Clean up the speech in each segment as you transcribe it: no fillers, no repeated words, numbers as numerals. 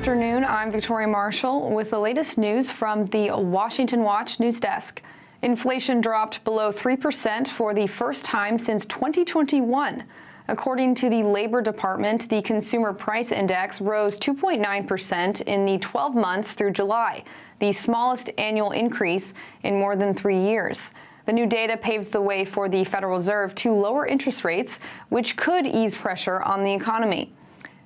afternoon. I'm Victoria Marshall with the latest news from the Washington Watch news desk. Inflation dropped below 3% for the first time since 2021. According to the Labor Department, the Consumer Price Index rose 2.9% in the 12 months through July, the smallest annual increase in more than 3 years. The new data paves the way for the Federal Reserve to lower interest rates, which could ease pressure on the economy.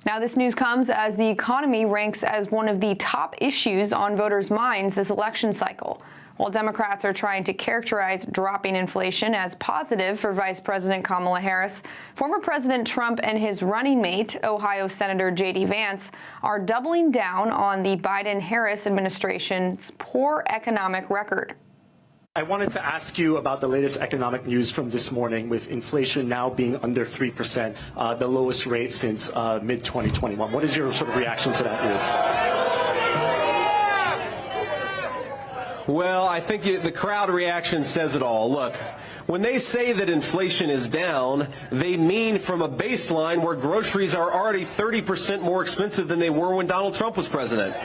Now, this news comes as the economy ranks as one of the top issues on voters' minds this election cycle. While Democrats are trying to characterize dropping inflation as positive for Vice President Kamala Harris, former President Trump and his running mate, Ohio Senator J.D. Vance, are doubling down on the Biden-Harris administration's poor economic record. I wanted to ask you about the latest economic news from this morning, with inflation now being under 3%, the lowest rate since mid-2021. What is your sort of reaction to that news? Well, I think the crowd reaction says it all. Look, when they say that inflation is down, they mean from a baseline where groceries are already 30% more expensive than they were when Donald Trump was president.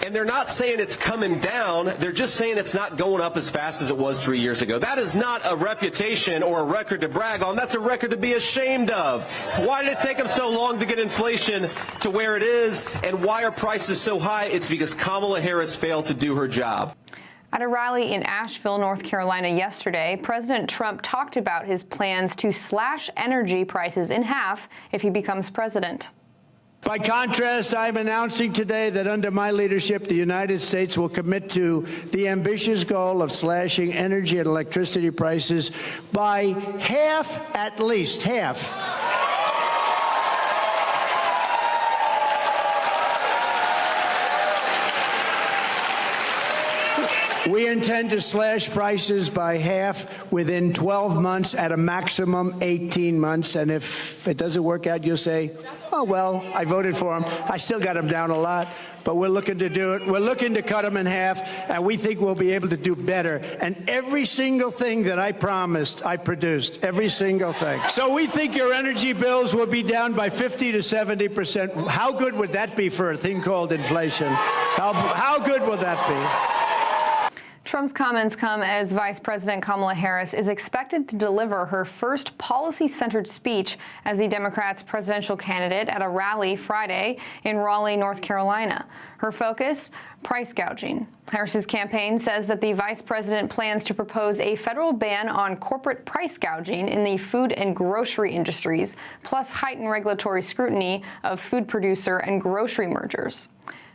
And they're not saying it's coming down, they're just saying it's not going up as fast as it was 3 years ago. That is not a reputation or a record to brag on. That's a record to be ashamed of. Why did it take them so long to get inflation to where it is? And why are prices so high? It's because Kamala Harris failed to do her job. At a rally in Asheville, North Carolina yesterday, President Trump talked about his plans to slash energy prices in half if he becomes president. By contrast, I'm announcing today that under my leadership, the United States will commit to the ambitious goal of slashing energy and electricity prices by half, at least half. We intend to slash prices by half within 12 months, at a maximum 18 months. And if it doesn't work out, you'll say, oh, well, I voted for him. I still got him down a lot, but we're looking to do it. We're looking to cut him in half, and we think we'll be able to do better. And every single thing that I promised, I produced, every single thing. So we think your energy bills will be down by 50 to 70%. How good would that be for a thing called inflation? How good would that be? Trump's comments come as Vice President Kamala Harris is expected to deliver her first policy-centered speech as the Democrats' presidential candidate at a rally Friday in Raleigh, North Carolina. Her focus, price gouging. Harris's campaign says that the vice president plans to propose a federal ban on corporate price gouging in the food and grocery industries, plus heighten regulatory scrutiny of food producer and grocery mergers.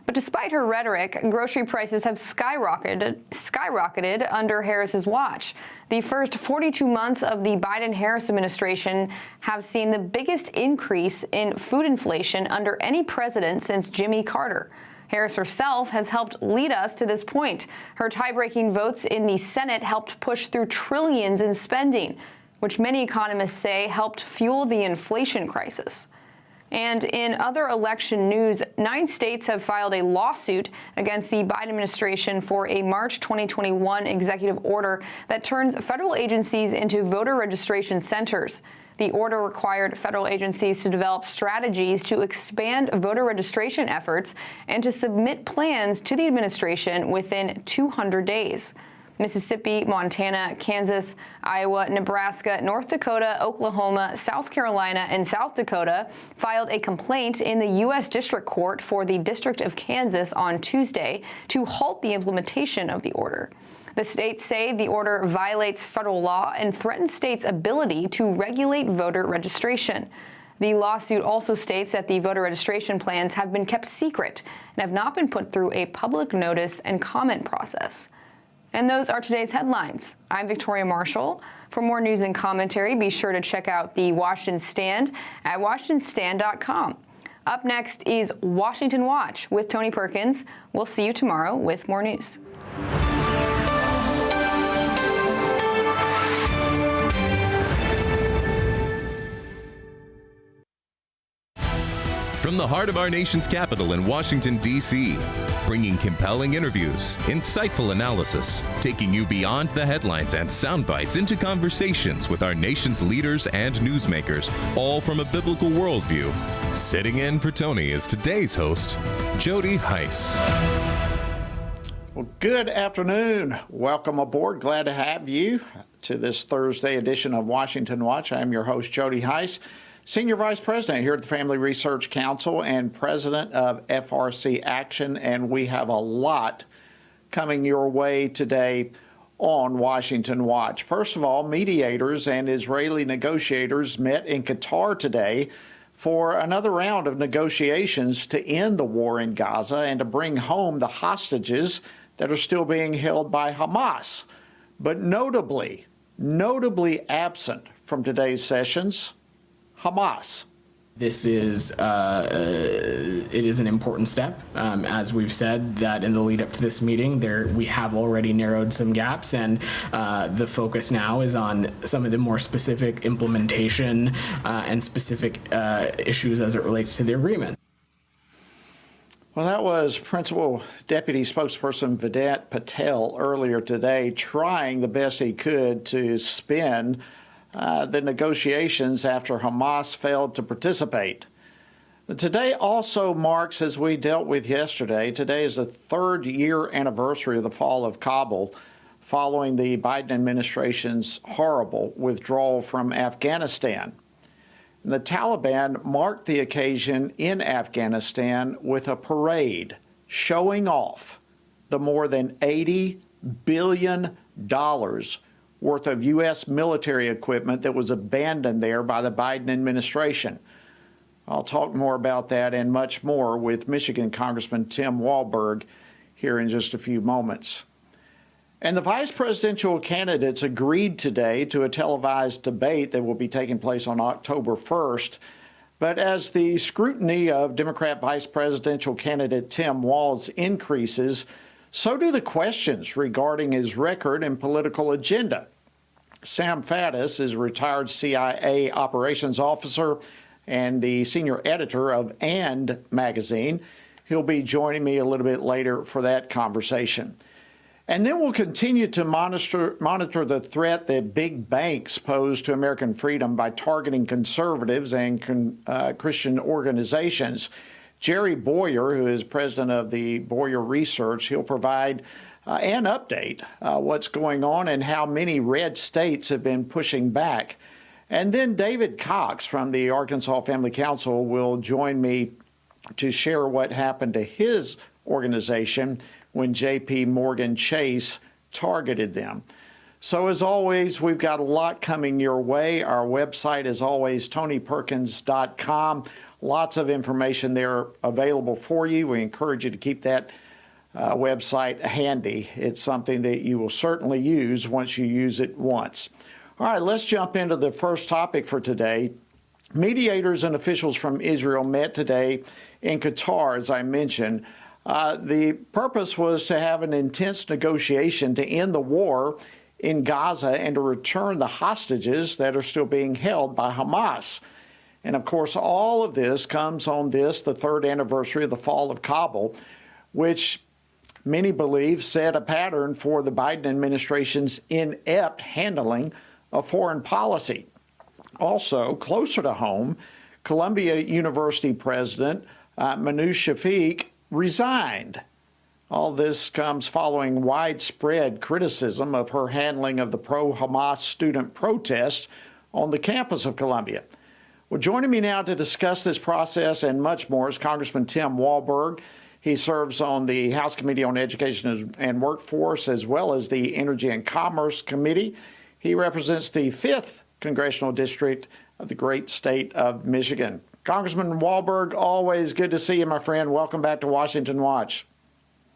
But despite her rhetoric, grocery prices have skyrocketed under Harris's watch. The first 42 months of the Biden-Harris administration have seen the biggest increase in food inflation under any president since Jimmy Carter. Harris herself has helped lead us to this point. Her tie-breaking votes in the Senate helped push through trillions in spending, which many economists say helped fuel the inflation crisis. And in other election news, 9 states have filed a lawsuit against the Biden administration for a March 2021 executive order that turns federal agencies into voter registration centers. The order required federal agencies to develop strategies to expand voter registration efforts and to submit plans to the administration within 200 days. Mississippi, Montana, Kansas, Iowa, Nebraska, North Dakota, Oklahoma, South Carolina, and South Dakota filed a complaint in the U.S. District Court for the District of Kansas on Tuesday to halt the implementation of the order. The states say the order violates federal law and threatens states' ability to regulate voter registration. The lawsuit also states that the voter registration plans have been kept secret and have not been put through a public notice and comment process. And those are today's headlines. I'm Victoria Marshall. For more news and commentary, be sure to check out the Washington Stand at WashingtonStand.com. Up next is Washington Watch with Tony Perkins. We'll see you tomorrow with more news. from the heart of our nation's capital in Washington, D.C., bringing compelling interviews, insightful analysis, taking you beyond the headlines and sound bites into conversations with our nation's leaders and newsmakers, all from a biblical worldview. Sitting in for Tony is today's host, Jody Heiss. Well, good afternoon. Welcome aboard. Glad to have you to this Thursday edition of Washington Watch. I'm your host, Jody Heiss, Senior Vice President here at the Family Research Council and President of FRC Action, and we have a lot coming your way today on Washington Watch. First of all, mediators and Israeli negotiators met in Qatar today for another round of negotiations to end the war in Gaza and to bring home the hostages that are still being held by Hamas. But notably absent from today's sessions, Hamas. This is it is an important step, as we've said that in the lead up to this meeting. We have already narrowed some gaps, and the focus now is on some of the more specific implementation and specific issues as it relates to the agreement. Well, that was Principal Deputy Spokesperson Vedant Patel earlier today, trying the best he could to spin the negotiations after Hamas failed to participate. Today also marks, as we dealt with yesterday, today is the third year anniversary of the fall of Kabul, following the Biden administration's horrible withdrawal from Afghanistan. The Taliban marked the occasion in Afghanistan with a parade showing off the more than $80 billion worth of U.S. military equipment that was abandoned there by the Biden administration. I'll talk more about that and much more with Michigan Congressman Tim Walberg here in just a few moments. And the vice presidential candidates agreed today to a televised debate that will be taking place on October 1st. But as the scrutiny of Democrat vice presidential candidate Tim Walz increases, so do the questions regarding his record and political agenda. Sam Faddis is a retired CIA operations officer and the senior editor of And magazine. He'll be joining me a little bit later for that conversation. And then we'll continue to monitor the threat that big banks pose to American freedom by targeting conservatives and Christian organizations. Jerry Boyer, who is president of the Boyer Research, he'll provide an update what's going on and how many red states have been pushing back. And then David Cox from the Arkansas Family Council will join me to share what happened to his organization when J.P. Morgan Chase targeted them. So as always, we've got a lot coming your way. Our website is always TonyPerkins.com. Lots of information there available for you. We encourage you to keep that website handy. It's something that you will certainly use once you use it once. All right, let's jump into the first topic for today. Mediators and officials from Israel met today in Qatar, as I mentioned. The purpose was to have an intense negotiation to end the war in Gaza and to return the hostages that are still being held by Hamas. And of course, all of this comes on the third anniversary of the fall of Kabul, which many believe set a pattern for the Biden administration's inept handling of foreign policy. Also, closer to home, Columbia University President Manu Shafiq resigned. All this comes following widespread criticism of her handling of the pro-Hamas student protest on the campus of Columbia. Well, joining me now to discuss this process and much more is Congressman Tim Walberg. He serves on the House Committee on Education and Workforce as well as the Energy and Commerce Committee. He represents the 5th Congressional District of the great state of Michigan. Congressman Walberg, always good to see you, my friend. Welcome back to Washington Watch.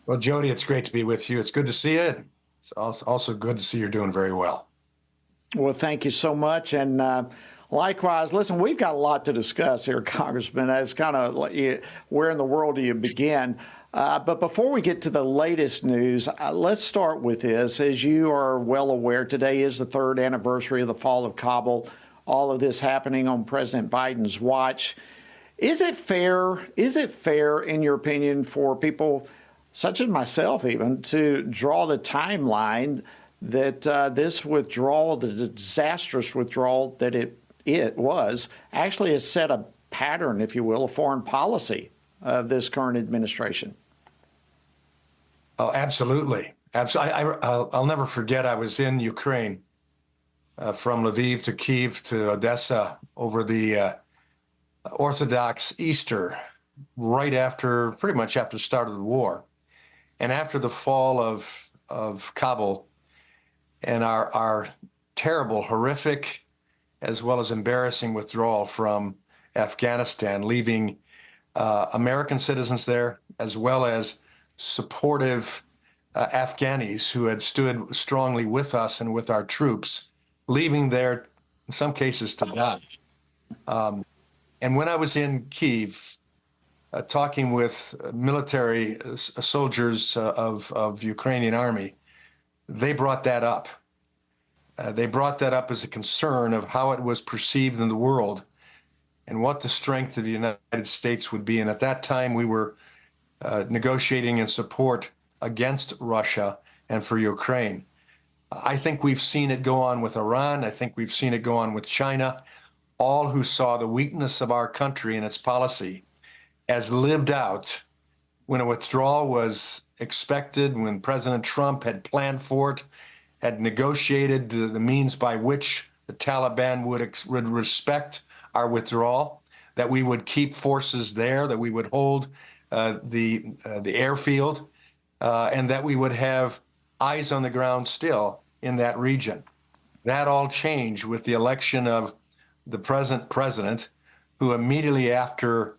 Well, Jody, it's great to be with you. It's good to see you. It's also good to see you're doing very well. Well, thank you so much. And likewise, listen, we've got a lot to discuss here, Congressman. It's kind of like, where in the world do you begin? But before we get to the latest news, let's start with this. As you are well aware, today is the third anniversary of the fall of Kabul. All of this happening on President Biden's watch. Is it fair? Is it fair, in your opinion, for people such as myself even to draw the timeline that this withdrawal, the disastrous withdrawal that it was, actually has set a pattern, if you will, of foreign policy of this current administration? Oh, absolutely. I'll never forget, I was in Ukraine from Lviv to Kyiv to Odessa over the Orthodox Easter, right after, pretty much after the start of the war. And after the fall of Kabul and our terrible, horrific, as well as embarrassing withdrawal from Afghanistan, leaving American citizens there, as well as supportive Afghanis who had stood strongly with us and with our troops, leaving there, in some cases, to die. And when I was in Kyiv, talking with military soldiers of Ukrainian army, they brought that up. They brought that up as a concern of how it was perceived in the world and what the strength of the United States would be. And at that time, we were negotiating in support against Russia and for Ukraine. I think we've seen it go on with Iran. I think we've seen it go on with China. All who saw the weakness of our country and its policy as lived out when a withdrawal was expected, when President Trump had planned for it, had negotiated the means by which the Taliban would respect our withdrawal, that we would keep forces there, that we would hold the airfield, and that we would have eyes on the ground still in that region. That all changed with the election of the present president, who immediately after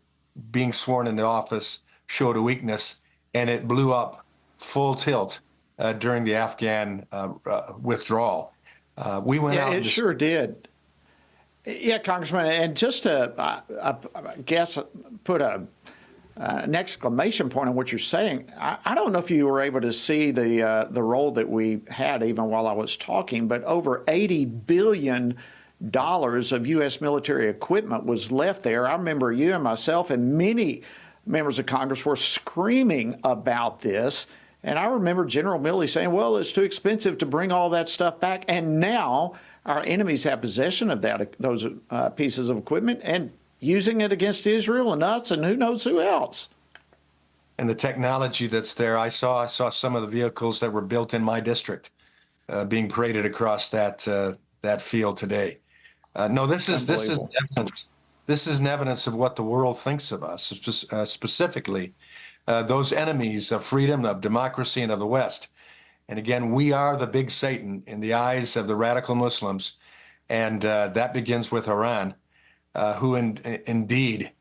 being sworn into office showed a weakness, and it blew up full tilt during the Afghan withdrawal. We went out. Yeah, it sure did. Yeah, Congressman, and just to, I guess, put an exclamation point on what you're saying. I don't know if you were able to see the role that we had even while I was talking, but over $80 billion of U.S. military equipment was left there. I remember you and myself and many members of Congress were screaming about this. And I remember General Milley saying, well, it's too expensive to bring all that stuff back. And now our enemies have possession of those pieces of equipment and using it against Israel and us and who knows who else. And the technology that's there, I saw some of the vehicles that were built in my district being paraded across that field today. No, this is evidence. This is an evidence of what the world thinks of us, specifically those enemies of freedom, of democracy, and of the West. And again, we are the big Satan in the eyes of the radical Muslims, and that begins with Iran, who indeed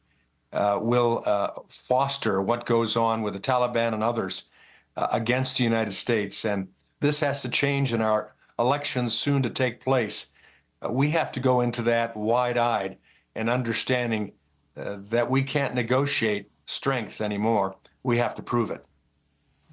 will foster what goes on with the Taliban and others against the United States. And this has to change in our elections soon to take place. We have to go into that wide-eyed and understanding that we can't negotiate strength anymore. We have to prove it.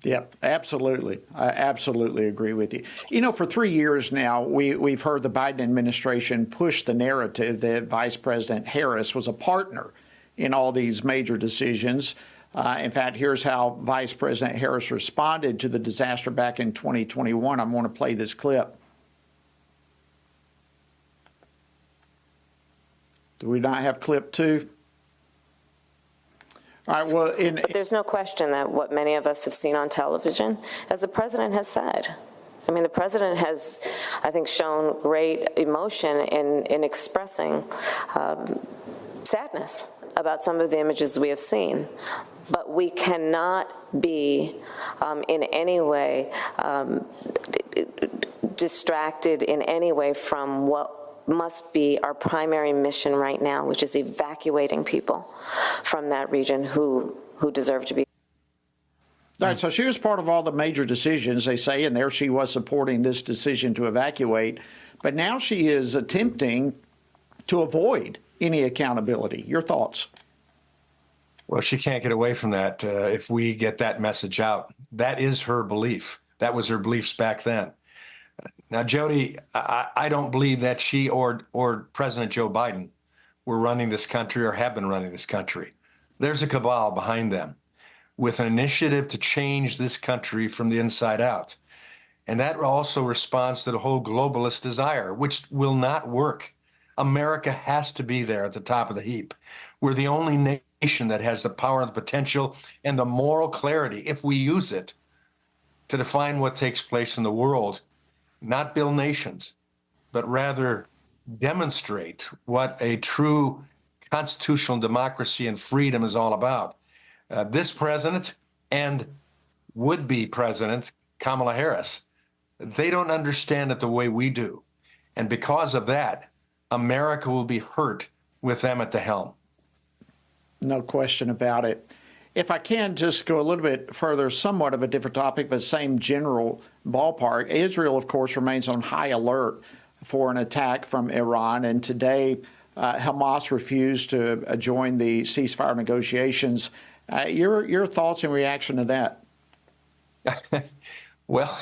Yeah, absolutely. I absolutely agree with you. You know, for 3 years now, we've heard the Biden administration push the narrative that Vice President Harris was a partner in all these major decisions. In fact, here's how Vice President Harris responded to the disaster back in 2021. I'm going to play this clip. Do we not have clip 2? All right, well, there's no question that what many of us have seen on television, as the president has said, I mean, the president has, I think, shown great emotion in expressing sadness about some of the images we have seen. But we cannot be in any way distracted in any way from what must be our primary mission right now, which is evacuating people from that region who deserve to be. All right, so she was part of all the major decisions, they say, and there she was supporting this decision to evacuate. But now she is attempting to avoid any accountability. Your thoughts? Well, she can't get away from that if we get that message out. That is her belief. That was her beliefs back then. Now, Jody, I don't believe that she or President Joe Biden were running this country or have been running this country. There's a cabal behind them with an initiative to change this country from the inside out. And that also responds to the whole globalist desire, which will not work. America has to be there at the top of the heap. We're the only nation that has the power and the potential and the moral clarity, if we use it, to define what takes place in the world, not build nations, but rather demonstrate what a true constitutional democracy and freedom is all about. This president and would-be president, Kamala Harris, they don't understand it the way we do. And because of that, America will be hurt with them at the helm. No question about it. If I can just go a little bit further, somewhat of a different topic, but same general ballpark. Israel, of course, remains on high alert for an attack from Iran. And today, Hamas refused to join the ceasefire negotiations. Your thoughts and reaction to that? Well,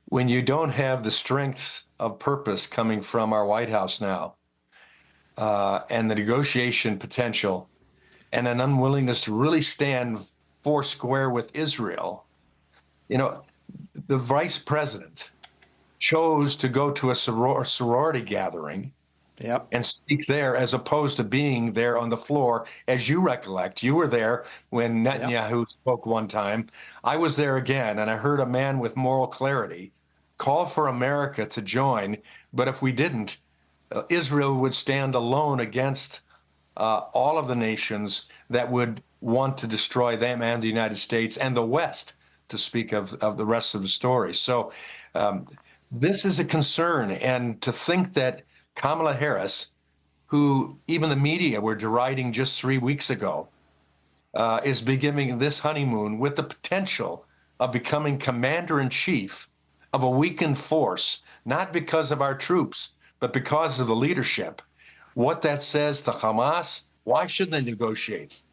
when you don't have the strength of purpose coming from our White House now, and the negotiation potential, and an unwillingness to really stand four square with Israel, the vice president chose to go to a sorority gathering and speak there as opposed to being there on the floor. As you recollect, you were there when Netanyahu spoke one time. I was there again, and I heard a man with moral clarity call for America to join, but if we didn't, Israel would stand alone against all of the nations that would want to destroy them and the United States and the West, to speak of the rest of the story. So this is a concern. And to think that Kamala Harris, who even the media were deriding just 3 weeks ago, is beginning this honeymoon with the potential of becoming commander-in-chief of a weakened force, not because of our troops, but because of the leadership. What that says to Hamas, why should they negotiate?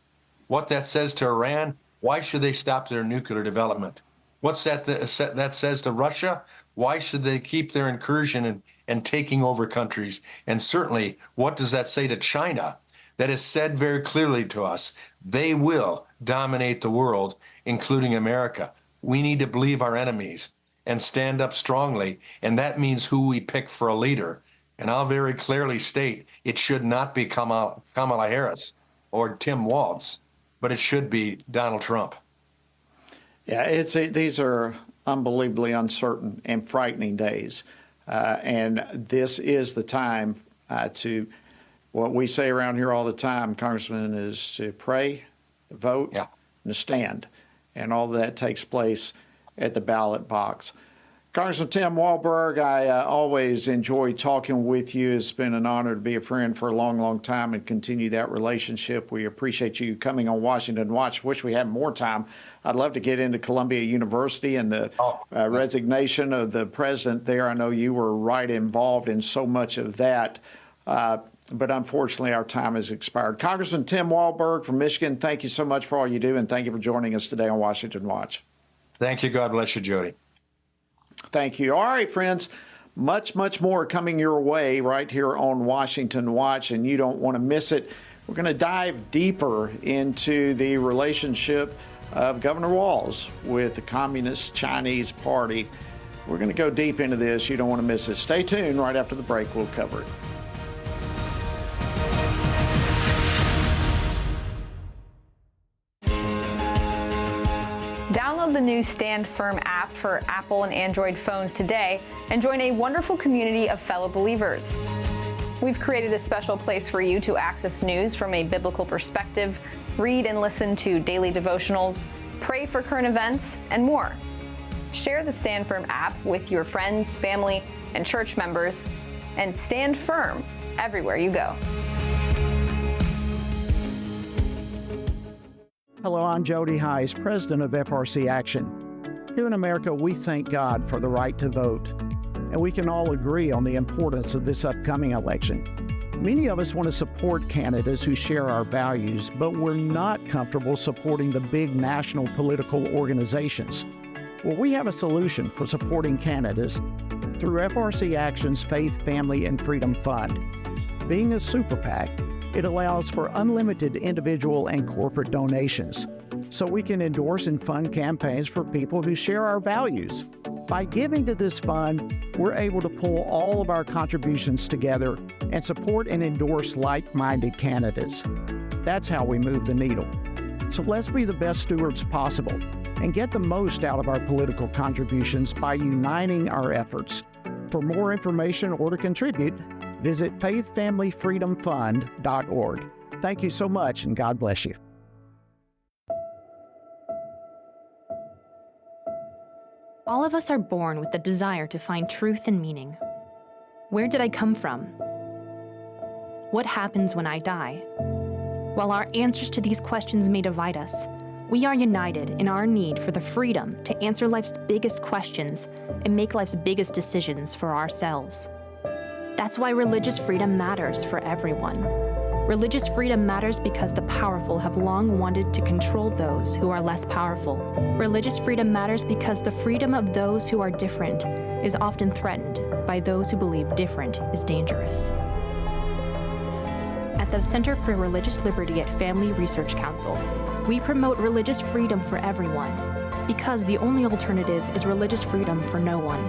What that says to Iran, why should they stop their nuclear development? What's that says to Russia? Why should they keep their incursion and taking over countries? And certainly, what does that say to China? That has said very clearly to us, they will dominate the world, including America. We need to believe our enemies and stand up strongly, and that means who we pick for a leader. And I'll very clearly state it should not be Kamala Harris or Tim Walz, but it should be Donald Trump. Yeah, these are unbelievably uncertain and frightening days. And this is the time to, what we say around here all the time, Congressman, is to pray, to vote, and to stand. And all that takes place at the ballot box. Congressman Tim Walberg, I always enjoy talking with you. It's been an honor to be a friend for a long, long time and continue that relationship. We appreciate you coming on Washington Watch. Wish we had more time. I'd love to get into Columbia University and the resignation of the president there. I know you were right involved in so much of that. But unfortunately, our time has expired. Congressman Tim Walberg from Michigan, thank you so much for all you do, and thank you for joining us today on Washington Watch. Thank you. God bless you, Jody. Thank you. All right, friends, much, much more coming your way right here on Washington Watch, and you don't want to miss it. We're going to dive deeper into the relationship of Governor Walz with the Communist Chinese Party. We're going to go deep into this. You don't want to miss it. Stay tuned. Right after the break, we'll cover it. Download the new Stand Firm app for Apple and Android phones today and join a wonderful community of fellow believers. We've created a special place for you to access news from a biblical perspective, read and listen to daily devotionals, pray for current events, and more. Share the Stand Firm app with your friends, family, and church members, and stand firm everywhere you go. Hello, I'm Jody Heiss, president of FRC Action. Here in America, we thank God for the right to vote, and we can all agree on the importance of this upcoming election. Many of us want to support candidates who share our values, but we're not comfortable supporting the big national political organizations. Well, we have a solution for supporting candidates through FRC Action's Faith, Family, and Freedom Fund. Being a super PAC, It allows for unlimited individual and corporate donations, so we can endorse and fund campaigns for people who share our values. By giving to this fund, we're able to pull all of our contributions together and support and endorse like-minded candidates. That's how we move the needle. So let's be the best stewards possible and get the most out of our political contributions by uniting our efforts. For more information or to contribute, visit faithfamilyfreedomfund.org. Thank you so much, and God bless you. All of us are born with the desire to find truth and meaning. Where did I come from? What happens when I die? While our answers to these questions may divide us, we are united in our need for the freedom to answer life's biggest questions and make life's biggest decisions for ourselves. That's why religious freedom matters for everyone. Religious freedom matters because the powerful have long wanted to control those who are less powerful. Religious freedom matters because the freedom of those who are different is often threatened by those who believe different is dangerous. At the Center for Religious Liberty at Family Research Council, we promote religious freedom for everyone because the only alternative is religious freedom for no one.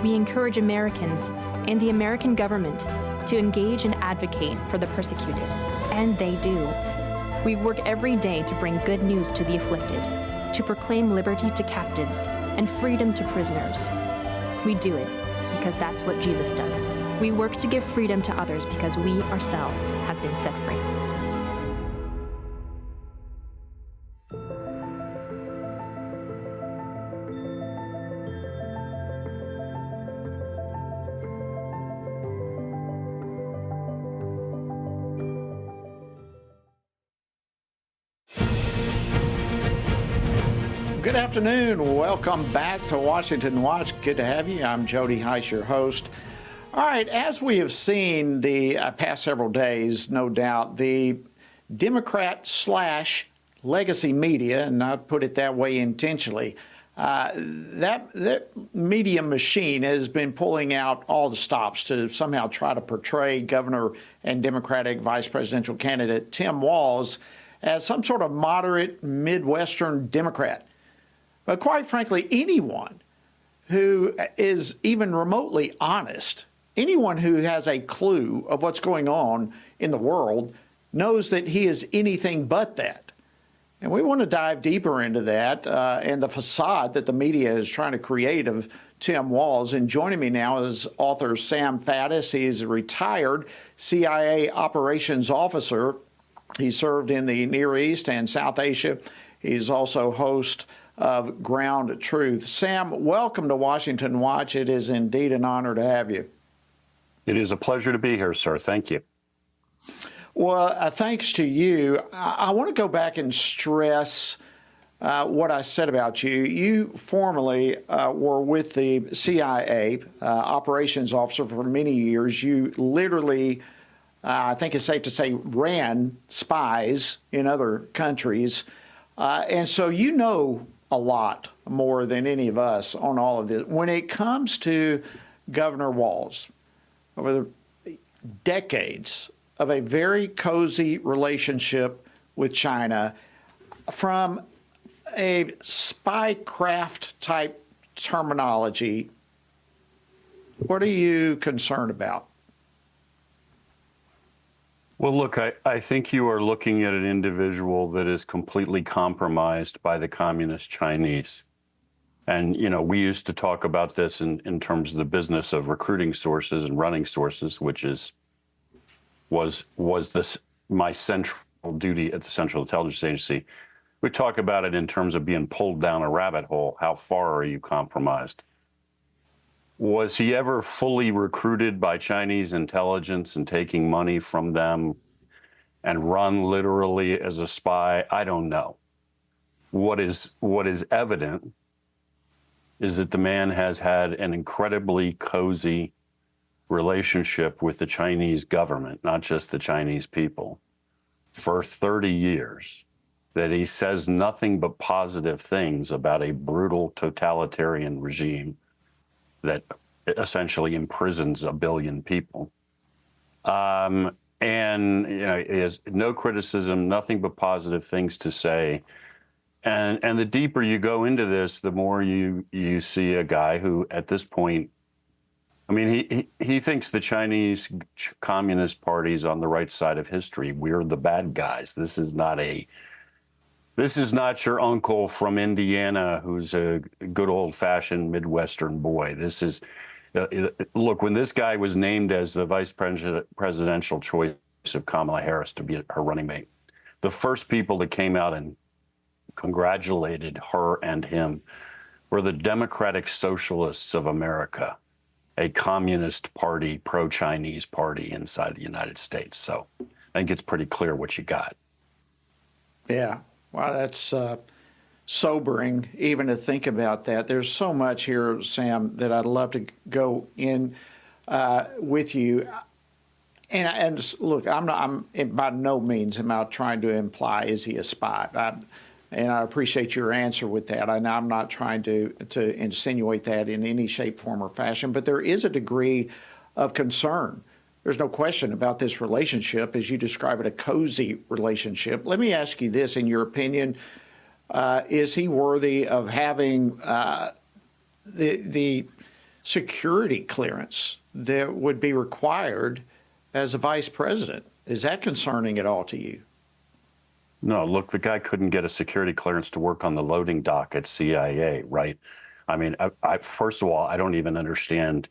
We encourage Americans and the American government to engage and advocate for the persecuted, and they do. We work every day to bring good news to the afflicted, to proclaim liberty to captives and freedom to prisoners. We do it because that's what Jesus does. We work to give freedom to others because we ourselves have been set free. Good afternoon. Welcome back to Washington Watch. Good to have you. I'm Jody Heiss, your host. All right, as we have seen the past several days, no doubt, the Democrat/legacy media, and I put it that way intentionally, that media machine has been pulling out all the stops to somehow try to portray Governor and Democratic vice presidential candidate Tim Walz as some sort of moderate Midwestern Democrat. But quite frankly, anyone who is even remotely honest, anyone who has a clue of what's going on in the world, knows that he is anything but that. And we want to dive deeper into that and the facade that the media is trying to create of Tim Walz. And joining me now is author Sam Faddis. He is a retired CIA operations officer. He served in the Near East and South Asia. He's also host of Ground Truth. Sam, welcome to Washington Watch. It is indeed an honor to have you. It is a pleasure to be here, sir. Thank you. Well, thanks to you. I want to go back and stress what I said about you. You formerly were with the CIA, operations officer for many years. You literally, I think it's safe to say, ran spies in other countries. And so you know a lot more than any of us on all of this. When it comes to Governor Walz, over the decades of a very cozy relationship with China, from a spycraft type terminology, what are you concerned about? Well, look, I think you are looking at an individual that is completely compromised by the communist Chinese. And, you know, we used to talk about this in terms of the business of recruiting sources and running sources, which was this my central duty at the Central Intelligence Agency. We talk about it in terms of being pulled down a rabbit hole. How far are you compromised? Was he ever fully recruited by Chinese intelligence and taking money from them and run literally as a spy? I don't know. What is evident is that the man has had an incredibly cozy relationship with the Chinese government, not just the Chinese people, for 30 years, that he says nothing but positive things about a brutal totalitarian regime that essentially imprisons 1 billion people. and he has no criticism, nothing but positive things to say. And the deeper you go into this, the more you see a guy who, at this point, I mean, he thinks the Chinese Communist Party is on the right side of history. We're the bad guys. This is not your uncle from Indiana who's a good old-fashioned Midwestern boy. This is, look, when this guy was named as the vice presidential choice of Kamala Harris to be her running mate, the first people that came out and congratulated her and him were the Democratic Socialists of America, a communist party, pro-Chinese party inside the United States. So I think it's pretty clear what you got. Yeah, well, that's sobering even to think about that. There's so much here, Sam, that I'd love to go in with you. And look, by no means am I trying to imply, is he a spy? And I appreciate your answer with that. And I'm not trying to insinuate that in any shape, form, or fashion. But there is a degree of concern. There's no question about this relationship, as you describe it, a cozy relationship. Let me ask you this, in your opinion, is he worthy of having the security clearance that would be required as a vice president? Is that concerning at all to you? No, look, the guy couldn't get a security clearance to work on the loading dock at CIA, right? I mean, first of all, I don't even understand,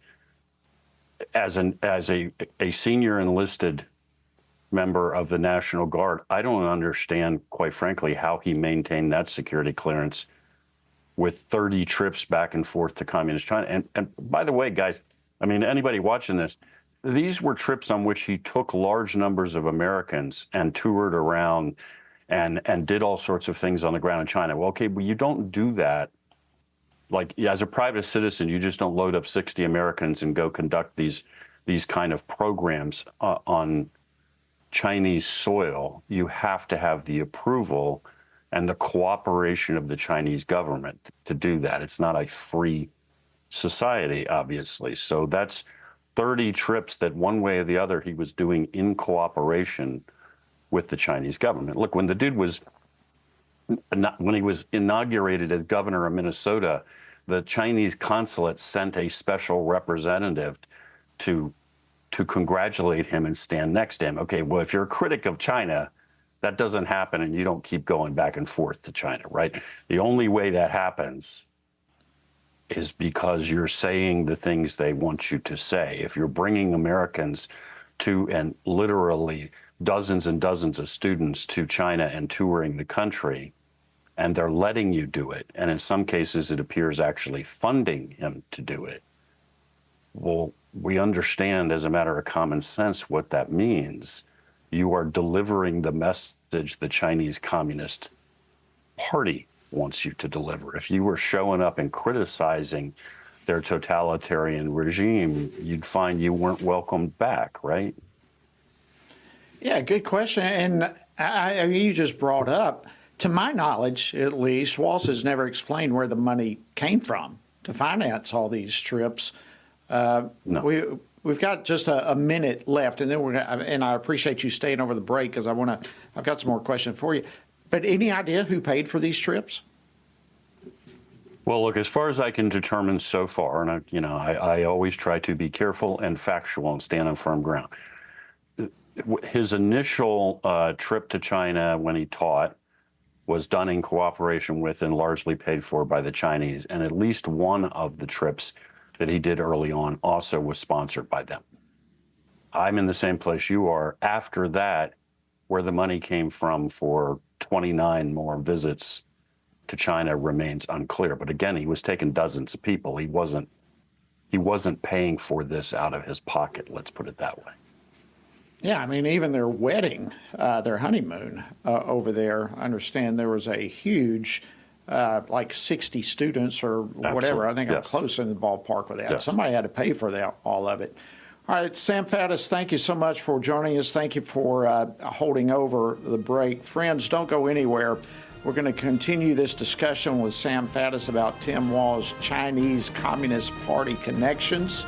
as a senior enlisted member of the National Guard, I don't understand, quite frankly, how he maintained that security clearance with 30 trips back and forth to Communist China. And by the way, guys, I mean, anybody watching this, these were trips on which he took large numbers of Americans and toured around and did all sorts of things on the ground in China. Well, okay, but you don't do that. Like, as a private citizen, you just don't load up 60 Americans and go conduct these kind of programs on Chinese soil. You have to have the approval and the cooperation of the Chinese government to do that. It's not a free society, obviously. So that's 30 trips that one way or the other he was doing in cooperation with the Chinese government. Look, when the dude was, when he was inaugurated as governor of Minnesota, the Chinese consulate sent a special representative to congratulate him and stand next to him. Okay, well, if you're a critic of China, that doesn't happen and you don't keep going back and forth to China, right? The only way that happens is because you're saying the things they want you to say. If you're bringing Americans to, and literally dozens and dozens of students to China and touring the country, and they're letting you do it, and in some cases it appears actually funding him to do it, well, we understand as a matter of common sense what that means. You are delivering the message the Chinese Communist Party wants you to deliver. If you were showing up and criticizing their totalitarian regime, you'd find you weren't welcomed back, right? Yeah, good question. And you just brought up, to my knowledge, at least, Walz has never explained where the money came from to finance all these trips. No. We've got just a minute left, and then and I appreciate you staying over the break because I've got some more questions for you. But any idea who paid for these trips? Well, look, as far as I can determine so far, and I always try to be careful and factual and stand on firm ground. His initial trip to China when he taught was done in cooperation with and largely paid for by the Chinese. And at least one of the trips that he did early on also was sponsored by them. I'm in the same place you are. After that, where the money came from for 29 more visits to China remains unclear. But again, he was taking dozens of people. He wasn't paying for this out of his pocket, let's put it that way. Yeah, I mean, even their wedding, their honeymoon over there, I understand there was a huge, like 60 students or whatever. Absolutely. I think Yes. I'm close in the ballpark with that. Yes. Somebody had to pay for that, all of it. All right, Sam Faddis, thank you so much for joining us. Thank you for holding over the break. Friends, don't go anywhere. We're going to continue this discussion with Sam Faddis about Tim Walz's Chinese Communist Party connections.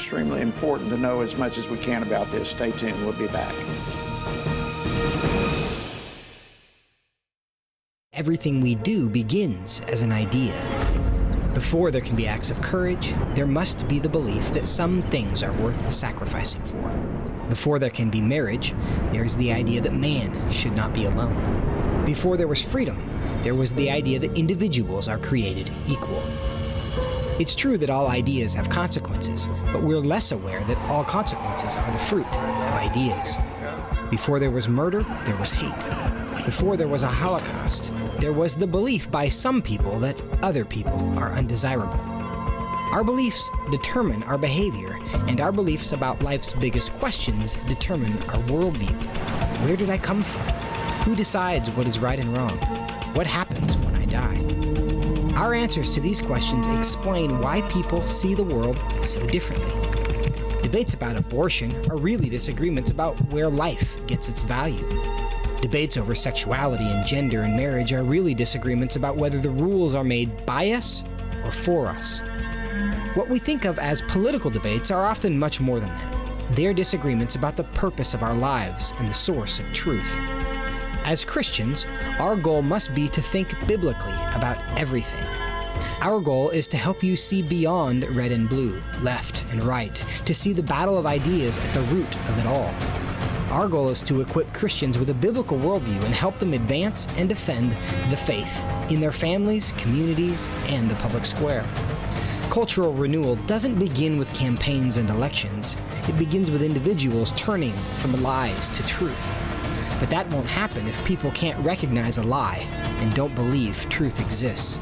extremely important to know as much as we can about this. Stay tuned. We'll be back. Everything we do begins as an idea. Before there can be acts of courage, there must be the belief that some things are worth sacrificing for. Before there can be marriage, there is the idea that man should not be alone. Before there was freedom, there was the idea that individuals are created equal. It's true that all ideas have consequences, but we're less aware that all consequences are the fruit of ideas. Before there was murder, there was hate. Before there was a Holocaust, there was the belief by some people that other people are undesirable. Our beliefs determine our behavior, and our beliefs about life's biggest questions determine our worldview. Where did I come from? Who decides what is right and wrong? What happens when I die? Our answers to these questions explain why people see the world so differently. Debates about abortion are really disagreements about where life gets its value. Debates over sexuality and gender and marriage are really disagreements about whether the rules are made by us or for us. What we think of as political debates are often much more than that. They're disagreements about the purpose of our lives and the source of truth. As Christians, our goal must be to think biblically about everything. Our goal is to help you see beyond red and blue, left and right, to see the battle of ideas at the root of it all. Our goal is to equip Christians with a biblical worldview and help them advance and defend the faith in their families, communities, and the public square. Cultural renewal doesn't begin with campaigns and elections. It begins with individuals turning from lies to truth. But that won't happen if people can't recognize a lie and don't believe truth exists.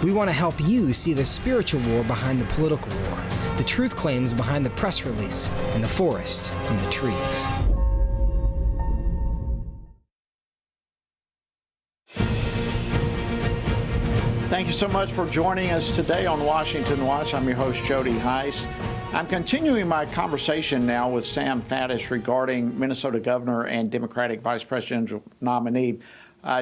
We want to help you see the spiritual war behind the political war, the truth claims behind the press release, and the forest from the trees. Thank you so much for joining us today on Washington Watch. I'm your host, Jody Heiss. I'm continuing my conversation now with Sam Faddis regarding Minnesota Governor and Democratic Vice Presidential nominee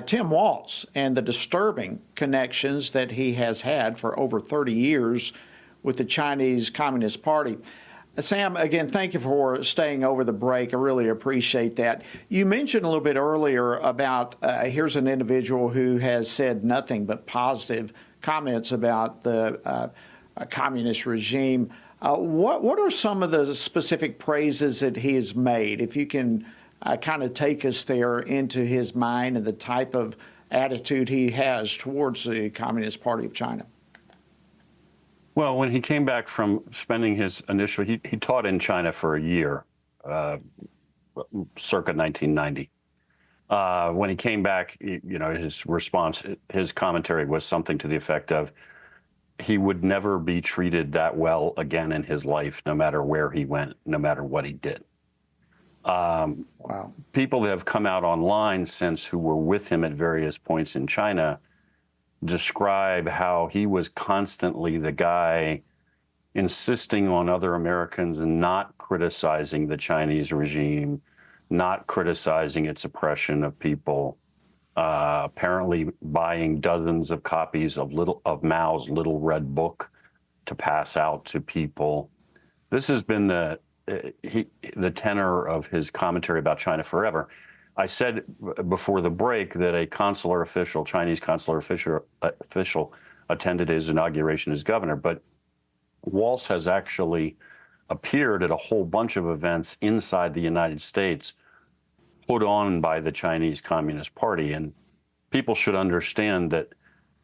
Tim Walz and the disturbing connections that he has had for over 30 years with the Chinese Communist Party. Sam, again, thank you for staying over the break. I really appreciate that. You mentioned a little bit earlier about here's an individual who has said nothing but positive comments about the communist regime. What are some of the specific praises that he has made? If you can kind of take us there into his mind and the type of attitude he has towards the Communist Party of China. Well, when he came back from spending his initial, he taught in China for a year, circa 1990. When he came back, his response, his commentary was something to the effect of, he would never be treated that well again in his life, no matter where he went, no matter what he did. Wow. People that have come out online since who were with him at various points in China describe how he was constantly the guy insisting on other Americans not criticizing the Chinese regime, not criticizing its oppression of people, apparently buying dozens of copies of Mao's Little Red Book to pass out to people. This has been the tenor of his commentary about China forever. I said before the break that a Chinese consular official attended his inauguration as governor, but Walz has actually appeared at a whole bunch of events inside the United States put on by the Chinese Communist Party. And people should understand that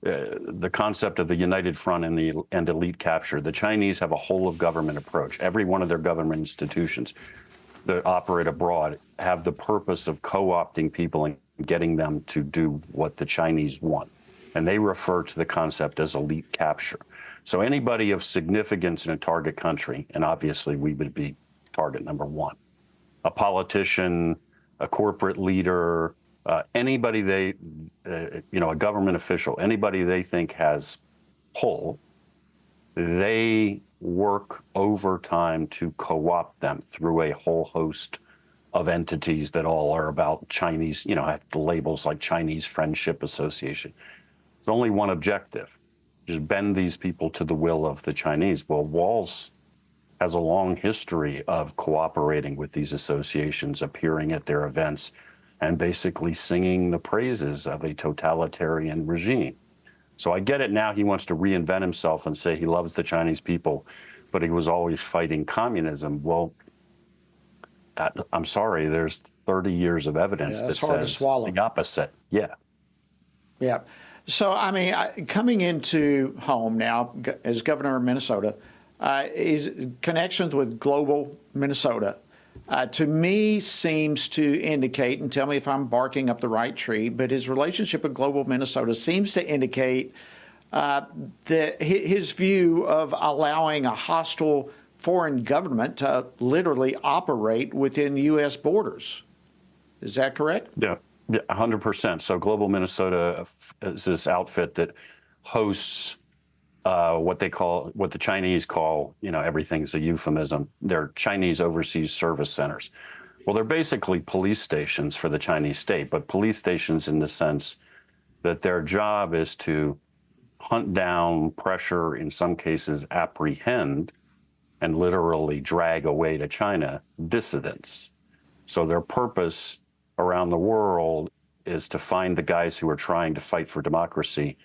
the concept of the United Front and elite capture, the Chinese have a whole of government approach. Every one of their government institutions that operate abroad have the purpose of co-opting people and getting them to do what the Chinese want. And they refer to the concept as elite capture. So anybody of significance in a target country, and obviously we would be target number one, a politician, a corporate leader, anybody a government official, anybody they think has pull, they work overtime to co-opt them through a whole host of entities that all are about Chinese, have the labels like Chinese Friendship Association. It's only one objective, just bend these people to the will of the Chinese. Well, Walz has a long history of cooperating with these associations, appearing at their events, and basically singing the praises of a totalitarian regime. So I get it now. He wants to reinvent himself and say he loves the Chinese people, but he was always fighting communism. Well, I'm sorry, there's 30 years of evidence that says the opposite. Yeah. Yeah. So, I mean, coming into home now as governor of Minnesota, his connections with Global Minnesota, to me seems to indicate, and tell me if I'm barking up the right tree, but his relationship with Global Minnesota seems to indicate that his view of allowing a hostile foreign government to literally operate within U.S. borders. Is that correct? Yeah, 100%. So Global Minnesota is this outfit that hosts what the Chinese call, everything's a euphemism. They're Chinese overseas service centers. Well, they're basically police stations for the Chinese state, but police stations in the sense that their job is to hunt down, pressure, in some cases apprehend, and literally drag away to China dissidents. So their purpose around the world is to find the guys who are trying to fight for democracy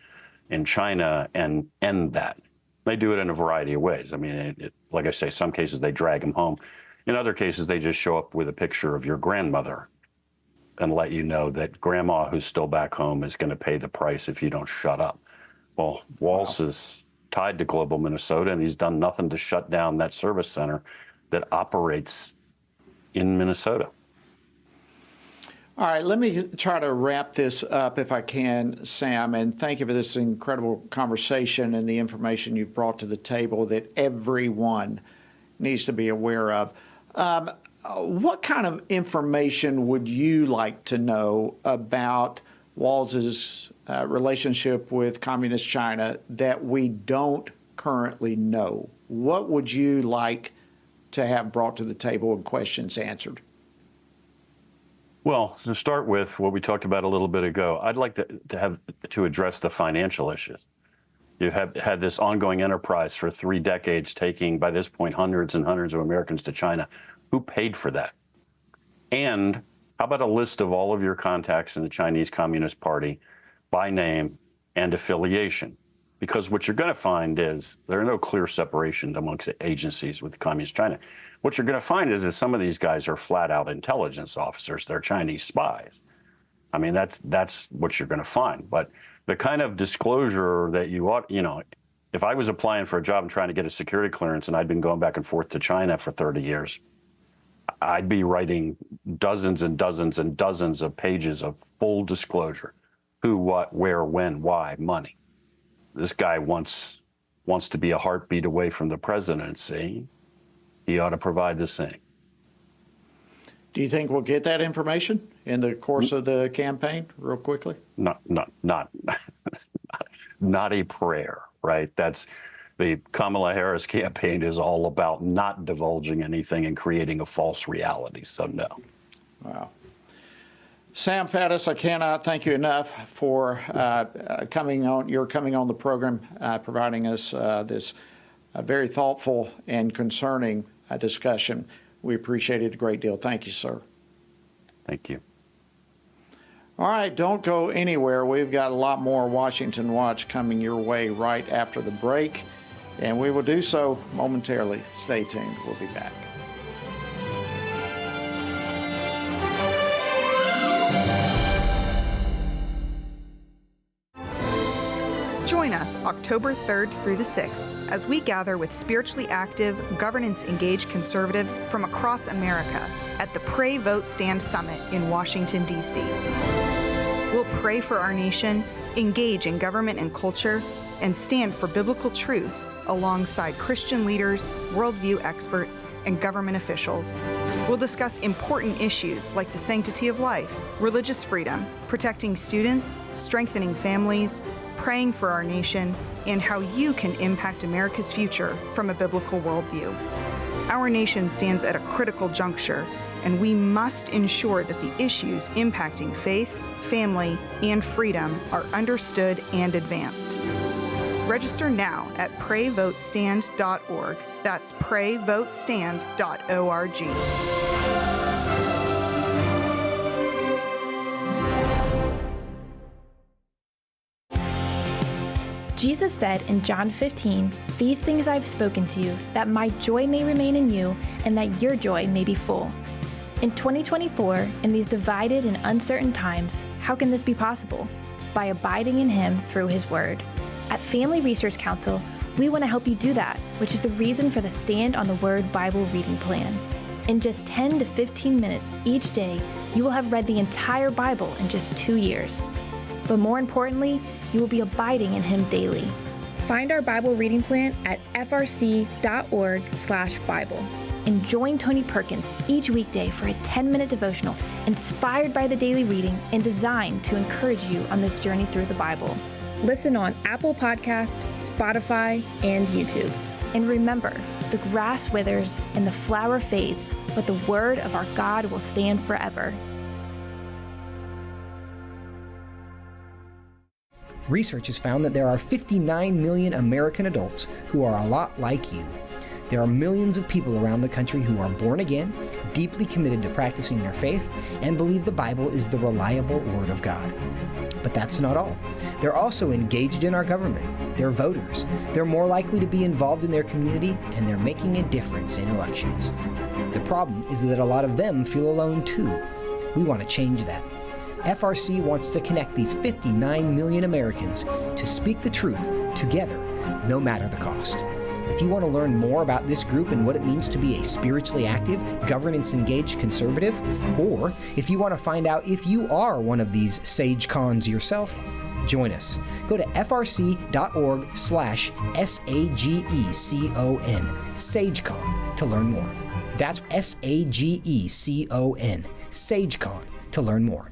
in China and end that. They do it in a variety of ways. I mean, like I say, some cases they drag them home. In other cases, they just show up with a picture of your grandmother and let you know that grandma, who's still back home, is going to pay the price if you don't shut up. Well, Walz is tied to Global Minnesota, and he's done nothing to shut down that service center that operates in Minnesota. All right, let me try to wrap this up if I can, Sam, and thank you for this incredible conversation and the information you've brought to the table that everyone needs to be aware of. What kind of information would you like to know about Walz's relationship with Communist China that we don't currently know? What would you like to have brought to the table and questions answered? Well, to start with what we talked about a little bit ago, I'd like to address the financial issues. You have had this ongoing enterprise for 3 decades, taking, by this point, hundreds and hundreds of Americans to China. Who paid for that? And how about a list of all of your contacts in the Chinese Communist Party by name and affiliation? Because what you're going to find is there are no clear separation amongst agencies with Communist China. What you're going to find is that some of these guys are flat out intelligence officers. They're Chinese spies. I mean, that's what you're going to find. But the kind of disclosure that you ought, if I was applying for a job and trying to get a security clearance and I'd been going back and forth to China for 30 years, I'd be writing dozens and dozens and dozens of pages of full disclosure. Who, what, where, when, why, money. This guy wants to be a heartbeat away from the presidency. He ought to provide the same. Do you think we'll get that information in the course of the campaign, real quickly? Not a prayer, right? That's the Kamala Harris campaign is all about not divulging anything and creating a false reality. So no. Wow. Sam Faddis, I cannot thank you enough for coming on the program, providing us this very thoughtful and concerning discussion. We appreciate it a great deal. Thank you, sir. Thank you. All right, don't go anywhere. We've got a lot more Washington Watch coming your way right after the break, and we will do so momentarily. Stay tuned. We'll be back. Join us October 3rd through the 6th as we gather with spiritually active, governance-engaged conservatives from across America at the Pray, Vote, Stand Summit in Washington, D.C. We'll pray for our nation, engage in government and culture, and stand for biblical truth alongside Christian leaders, worldview experts, and government officials. We'll discuss important issues like the sanctity of life, religious freedom, protecting students, strengthening families, praying for our nation, and how you can impact America's future from a biblical worldview. Our nation stands at a critical juncture, and we must ensure that the issues impacting faith, family, and freedom are understood and advanced. Register now at PrayVoteStand.org. That's prayvotestand.org. Jesus said in John 15, "These things I've spoken to you, that my joy may remain in you, and that your joy may be full." In 2024, in these divided and uncertain times, how can this be possible? By abiding in Him through His Word. At Family Research Council, we want to help you do that, which is the reason for the Stand on the Word Bible reading plan. In just 10 to 15 minutes each day, you will have read the entire Bible in just 2 years. But more importantly, you will be abiding in Him daily. Find our Bible reading plan at frc.org/Bible. And join Tony Perkins each weekday for a 10-minute devotional inspired by the daily reading and designed to encourage you on this journey through the Bible. Listen on Apple Podcast, Spotify, and YouTube. And remember, the grass withers and the flower fades, but the word of our God will stand forever. Research has found that there are 59 million American adults who are a lot like you. There are millions of people around the country who are born again, deeply committed to practicing their faith, and believe the Bible is the reliable Word of God. But that's not all. They're also engaged in our government. They're voters. They're more likely to be involved in their community, and they're making a difference in elections. The problem is that a lot of them feel alone too. We want to change that. FRC wants to connect these 59 million Americans to speak the truth together, no matter the cost. If you want to learn more about this group and what it means to be a spiritually active, governance-engaged conservative, or if you want to find out if you are one of these sage cons yourself, join us. Go to frc.org/SAGECON, SageCon, to learn more. That's SAGECON, SageCon, to learn more.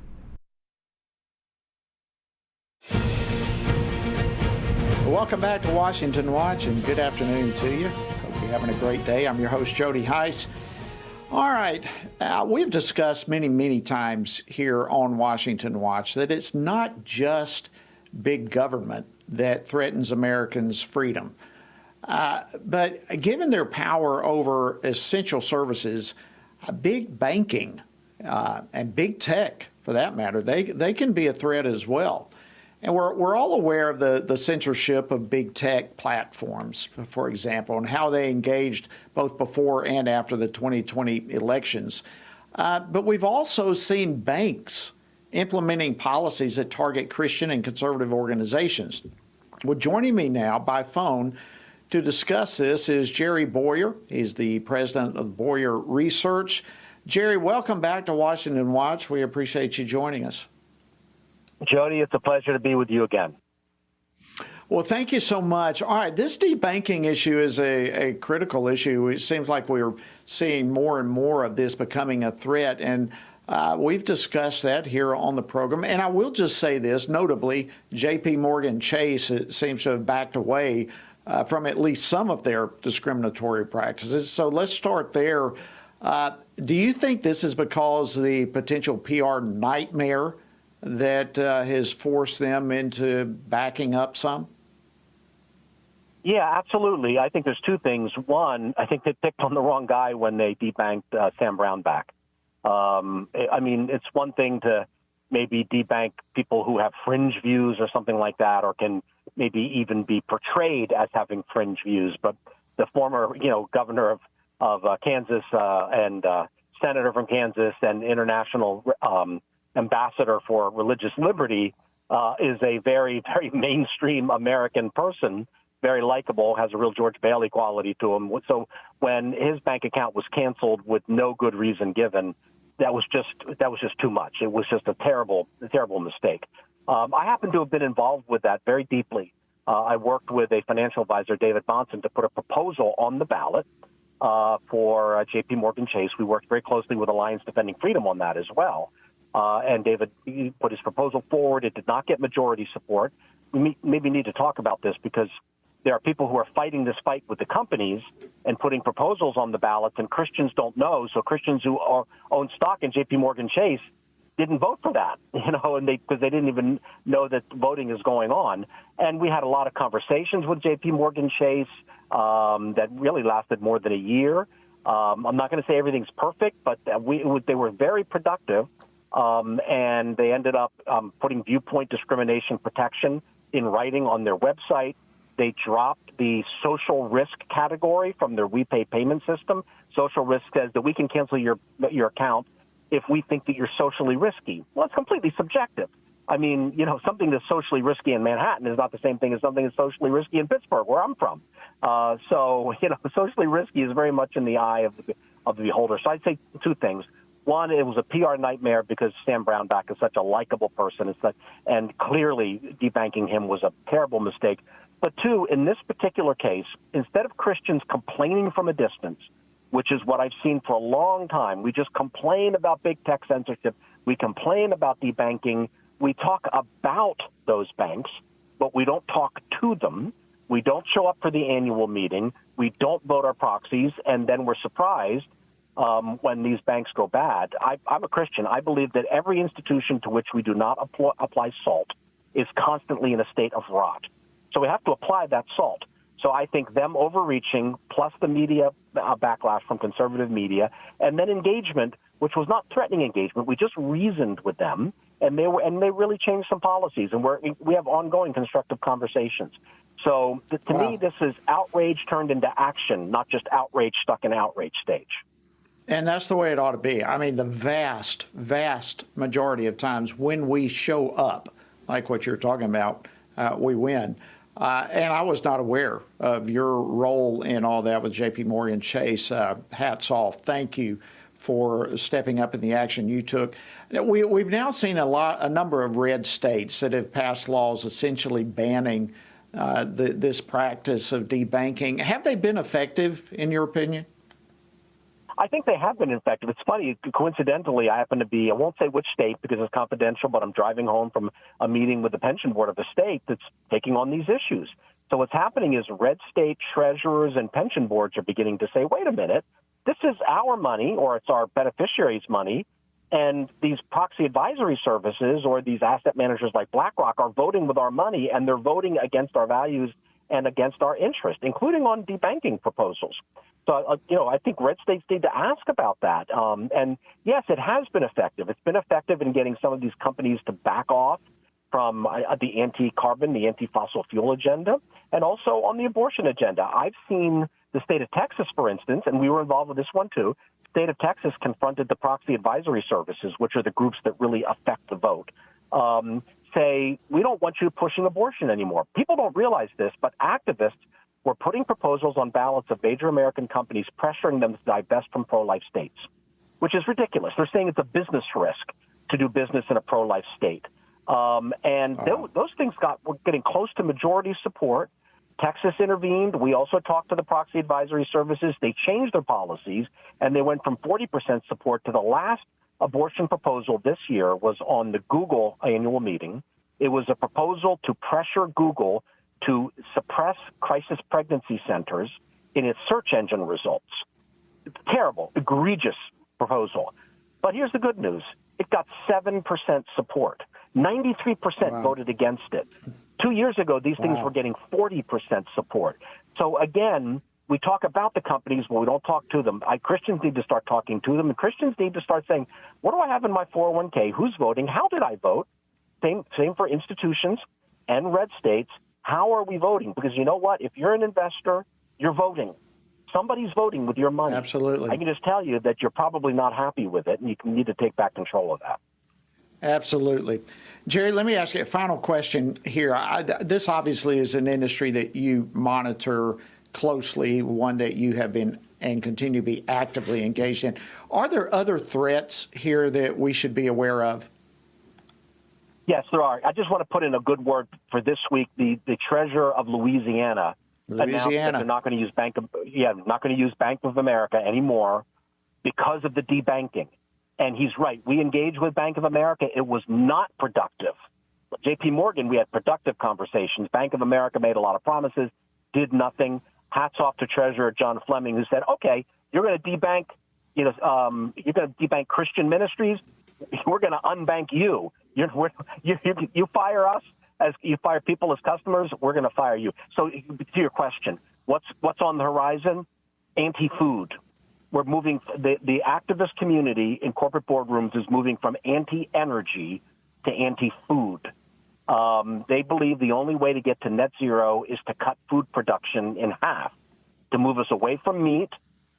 Welcome back to Washington Watch, and good afternoon to you. Hope you're having a great day. I'm your host, Jody Heiss. All right, we've discussed many times here on Washington Watch that it's not just big government that threatens Americans' freedom. But given their power over essential services, big banking and big tech, for that matter, they can be a threat as well. And we're all aware of the censorship of big tech platforms, for example, and how they engaged both before and after the 2020 elections. But we've also seen banks implementing policies that target Christian and conservative organizations. Well, joining me now by phone to discuss this is Jerry Boyer. He's the president of Boyer Research. Jerry, welcome back to Washington Watch. We appreciate you joining us. Jody, it's a pleasure to be with you again. Well, thank you so much. All right, this debanking issue is a critical issue. It seems like we're seeing more and more of this becoming a threat, and we've discussed that here on the program. And I will just say this, notably, J.P. Morgan Chase seems to have backed away from at least some of their discriminatory practices. So let's start there. Do you think this is because the potential PR nightmare that has forced them into backing up some? Yeah, absolutely. I think there's two things. One, I think they picked on the wrong guy when they debanked Sam Brownback. I mean, it's one thing to maybe debank people who have fringe views or something like that, or can maybe even be portrayed as having fringe views. But the former, governor of Kansas and senator from Kansas and international ambassador for religious liberty is a very, very mainstream American person, very likable, has a real George Bailey quality to him. So when his bank account was canceled with no good reason given, that was just too much. It was just a terrible mistake. I happen to have been involved with that very deeply. I worked with a financial advisor, David Bonson, to put a proposal on the ballot for J.P. Morgan Chase. We worked very closely with Alliance Defending Freedom on that as well. And David put his proposal forward. It did not get majority support. We maybe need to talk about this because there are people who are fighting this fight with the companies and putting proposals on the ballots, and Christians don't know. So Christians who own stock in J.P. Morgan Chase didn't vote for that, and because they didn't even know that voting is going on. And we had a lot of conversations with J.P. Morgan Chase that really lasted more than a year. I'm not going to say everything's perfect, but they were very productive, and they ended up putting viewpoint discrimination protection in writing on their website. They dropped the social risk category from their WePay payment system. Social risk says that we can cancel your account if we think that you're socially risky. Well, it's completely subjective. I mean, something that's socially risky in Manhattan is not the same thing as something that's socially risky in Pittsburgh, where I'm from. So socially risky is very much in the eye of the beholder. So I'd say two things. One, it was a PR nightmare because Sam Brownback is such a likable person, and clearly debanking him was a terrible mistake. But two, in this particular case, instead of Christians complaining from a distance, which is what I've seen for a long time, we just complain about big tech censorship. We complain about debanking. We talk about those banks, but we don't talk to them. We don't show up for the annual meeting. We don't vote our proxies, and then we're surprised when these banks go bad. I'm a Christian. I believe that every institution to which we do not apply salt is constantly in a state of rot. So we have to apply that salt. So I think them overreaching, plus the media backlash from conservative media, and then engagement, which was not threatening engagement. We just reasoned with them, and they really changed some policies, and we have ongoing constructive conversations. So to me, this is outrage turned into action, not just outrage stuck in outrage stage. And that's the way it ought to be. I mean, the vast, vast majority of times when we show up, like what you're talking about, we win. And I was not aware of your role in all that with J.P. Morgan Chase. Hats off. Thank you for stepping up in the action you took. We've now seen a number of red states that have passed laws essentially banning this practice of debanking. Have they been effective, in your opinion? I think they have been effective. It's funny, coincidentally, I happen to be, I won't say which state because it's confidential, but I'm driving home from a meeting with the pension board of the state that's taking on these issues. So what's happening is red state treasurers and pension boards are beginning to say, wait a minute, this is our money, or it's our beneficiaries' money, and these proxy advisory services or these asset managers like BlackRock are voting with our money, and they're voting against our values and against our interest, including on debanking proposals. So, I think red states need to ask about that. And yes, it has been effective. It's been effective in getting some of these companies to back off from the anti-carbon, the anti-fossil fuel agenda, and also on the abortion agenda. I've seen the state of Texas, for instance, and we were involved with this one too. The state of Texas confronted the proxy advisory services, which are the groups that really affect the vote, say, we don't want you pushing abortion anymore. People don't realize this, but activists were putting proposals on ballots of major American companies, pressuring them to divest from pro-life states, which is ridiculous. They're saying it's a business risk to do business in a pro-life state. Those things were getting close to majority support. Texas intervened. We also talked to the proxy advisory services. They changed their policies, and they went from 40% support to the last abortion proposal this year was on the Google annual meeting. It was a proposal to pressure Google to suppress crisis pregnancy centers in its search engine results. It's terrible, egregious proposal. But here's the good news. It got 7% support. 93% voted against it. 2 years ago, these things were getting 40% support. So again, we talk about the companies, but we don't talk to them. Christians need to start talking to them, and Christians need to start saying, what do I have in my 401k? Who's voting? How did I vote? Same for institutions and red states. How are we voting? Because you know what? If you're an investor, you're voting. Somebody's voting with your money. Absolutely. I can just tell you that you're probably not happy with it, and you need to take back control of that. Absolutely. Jerry, let me ask you a final question here. This obviously is an industry that you monitor closely, one that you have been and continue to be actively engaged in. Are there other threats here that we should be aware of? Yes, there are. I just want to put in a good word for this week. The treasurer of Louisiana announced that they're not going to use not going to use Bank of America anymore because of the debanking. And he's right. We engaged with Bank of America. It was not productive. J.P. Morgan, we had productive conversations. Bank of America made a lot of promises, did nothing. Hats off to Treasurer John Fleming, who said, "Okay, you're going to debank, you're going to debank Christian ministries. we're going to unbank you. You fire us, as you fire people as customers, we're going to fire you. So to your question, what's on the horizon? Anti-food. We're moving, the activist community in corporate boardrooms is moving from anti-energy to anti-food. They believe the only way to get to net zero is to cut food production in half, to move us away from meat,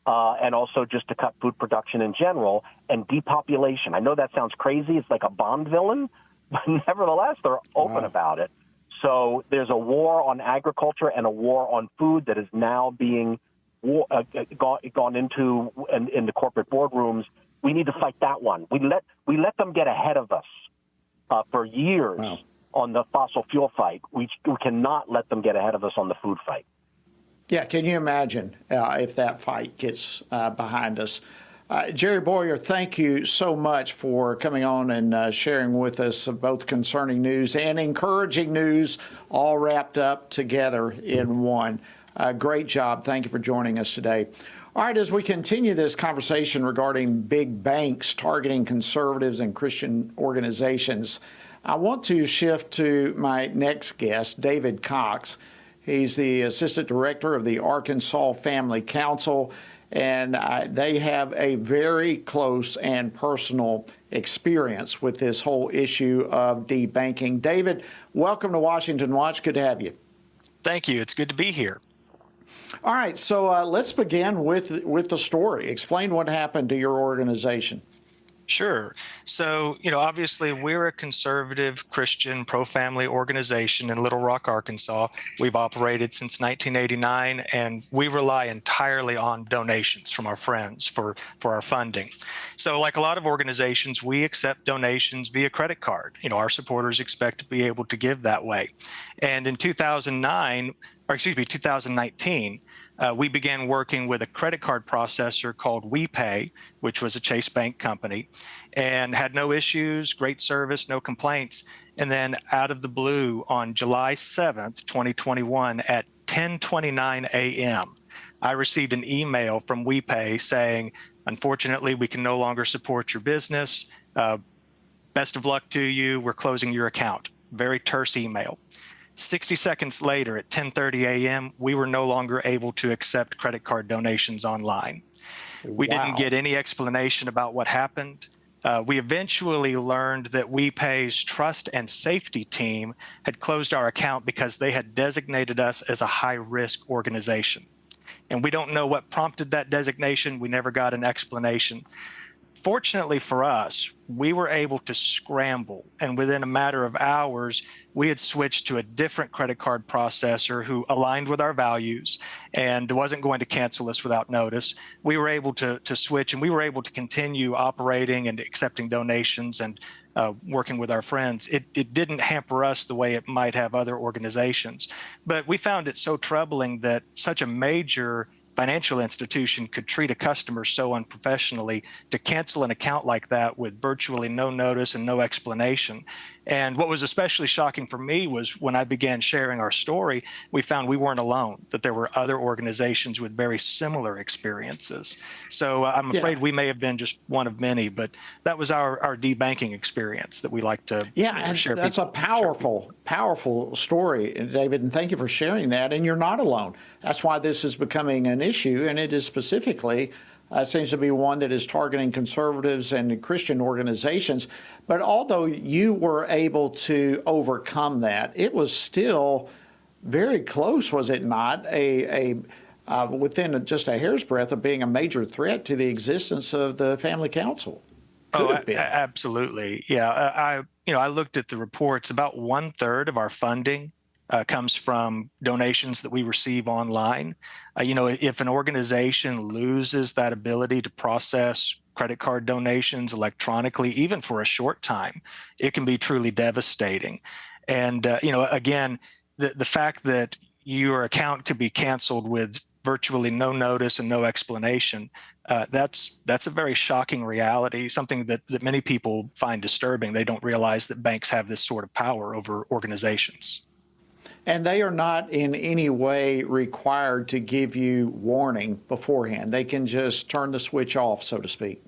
and also just to cut food production in general, and depopulation. I know that sounds crazy. It's like a Bond villain, but nevertheless, they're open about it. So there's a war on agriculture and a war on food that is now being gone into in the corporate boardrooms. We need to fight that one. We let them get ahead of us for years on the fossil fuel fight. We cannot let them get ahead of us on the food fight. Yeah, can you imagine if that fight gets behind us? Jerry Bowyer, thank you so much for coming on and sharing with us both concerning news and encouraging news, all wrapped up together in one. Great job. Thank you for joining us today. All right, as we continue this conversation regarding big banks targeting conservatives and Christian organizations, I want to shift to my next guest, David Cox. He's the Assistant Director of the Arkansas Family Council, and they have a very close and personal experience with this whole issue of debanking. David, welcome to Washington Watch. Good to have you. Thank you. It's good to be here. All right, so let's begin with the story. Explain what happened to your organization. Sure. So, obviously we're a conservative Christian pro-family organization in Little Rock, Arkansas. We've operated since 1989, and we rely entirely on donations from our friends for our funding. So like a lot of organizations, we accept donations via credit card. Our supporters expect to be able to give that way. And in 2019, we began working with a credit card processor called WePay, which was a Chase Bank company, and had no issues, great service, no complaints. And then out of the blue on July 7th, 2021 at 10:29 a.m., I received an email from WePay saying, unfortunately, we can no longer support your business. Best of luck to you. We're closing your account. Very terse email. 60 seconds later at 10:30 a.m., we were no longer able to accept credit card donations online. We didn't get any explanation about what happened. We eventually learned that WePay's trust and safety team had closed our account because they had designated us as a high-risk organization. And we don't know what prompted that designation. We never got an explanation. Fortunately for us, we were able to scramble, and within a matter of hours, we had switched to a different credit card processor who aligned with our values and wasn't going to cancel us without notice. We were able to switch, and we were able to continue operating and accepting donations and working with our friends. It didn't hamper us the way it might have other organizations, but we found it so troubling that such a major financial institution could treat a customer so unprofessionally, to cancel an account like that with virtually no notice and no explanation. And what was especially shocking for me was when I began sharing our story, we found we weren't alone, that there were other organizations with very similar experiences. So I'm afraid we may have been just one of many, but that was our debanking experience that we like to share. That's a powerful story, David, and thank you for sharing that. And you're not alone. That's why this is becoming an issue, and it is specifically seems to be one that is targeting conservatives and Christian organizations. But although you were able to overcome that, it was still very close, was it not? Within just a hair's breadth of being a major threat to the existence of the Family Council. Absolutely. Yeah. I looked at the reports. About 1/3 of our funding comes from donations that we receive online. If an organization loses that ability to process credit card donations electronically, even for a short time, it can be truly devastating. And, again, the fact that your account could be canceled with virtually no notice and no explanation, that's a very shocking reality, something that many people find disturbing. They don't realize that banks have this sort of power over organizations. And they are not in any way required to give you warning beforehand. They can just turn the switch off, so to speak.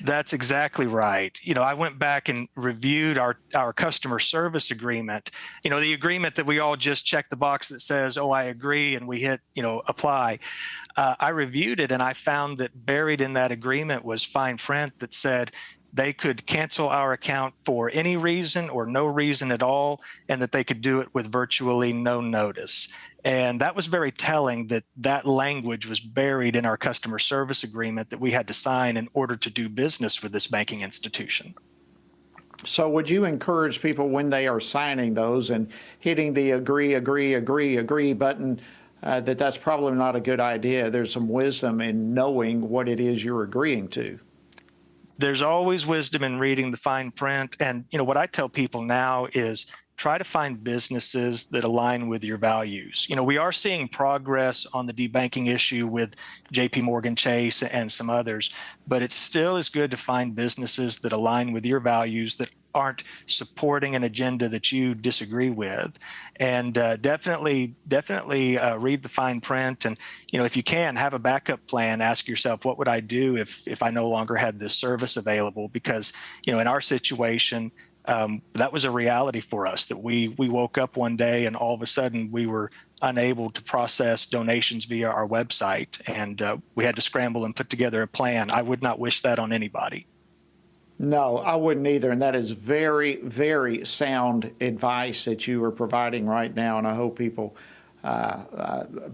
That's exactly right. I went back and reviewed our customer service agreement, the agreement that we all just check the box that says, oh, I agree, and we hit, apply. I reviewed it and I found that buried in that agreement was fine print that said they could cancel our account for any reason or no reason at all, and that they could do it with virtually no notice. And that was very telling that language was buried in our customer service agreement that we had to sign in order to do business with this banking institution. So would you encourage people when they are signing those and hitting the agree button that's probably not a good idea? There's some wisdom in knowing what it is you're agreeing to. There's always wisdom in reading the fine print. And, what I tell people now is try to find businesses that align with your values. We are seeing progress on the debanking issue with JP Morgan Chase and some others, but it still is good to find businesses that align with your values, that aren't supporting an agenda that you disagree with. And definitely read the fine print. And, if you can, have a backup plan. Ask yourself, what would I do if I no longer had this service available? Because, in our situation, that was a reality for us, that we woke up one day and all of a sudden we were unable to process donations via our website. And we had to scramble and put together a plan. I would not wish that on anybody. No, I wouldn't either. And that is very, very sound advice that you are providing right now. And I hope people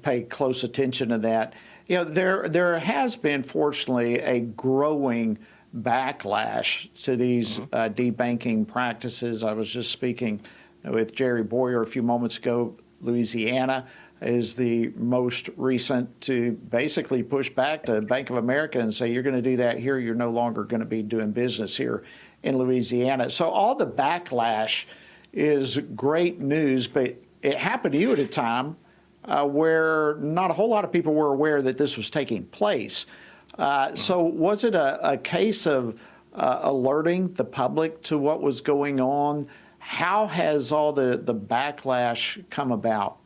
pay close attention to that. There has been, fortunately, a growing backlash to these debanking practices. I was just speaking with Jerry Boyer a few moments ago. Louisiana is the most recent to basically push back to Bank of America and say, you're going to do that here, you're no longer going to be doing business here in Louisiana. So all the backlash is great news, but it happened to you at a time where not a whole lot of people were aware that this was taking place. So was it a case of alerting the public to what was going on? How has all the backlash come about?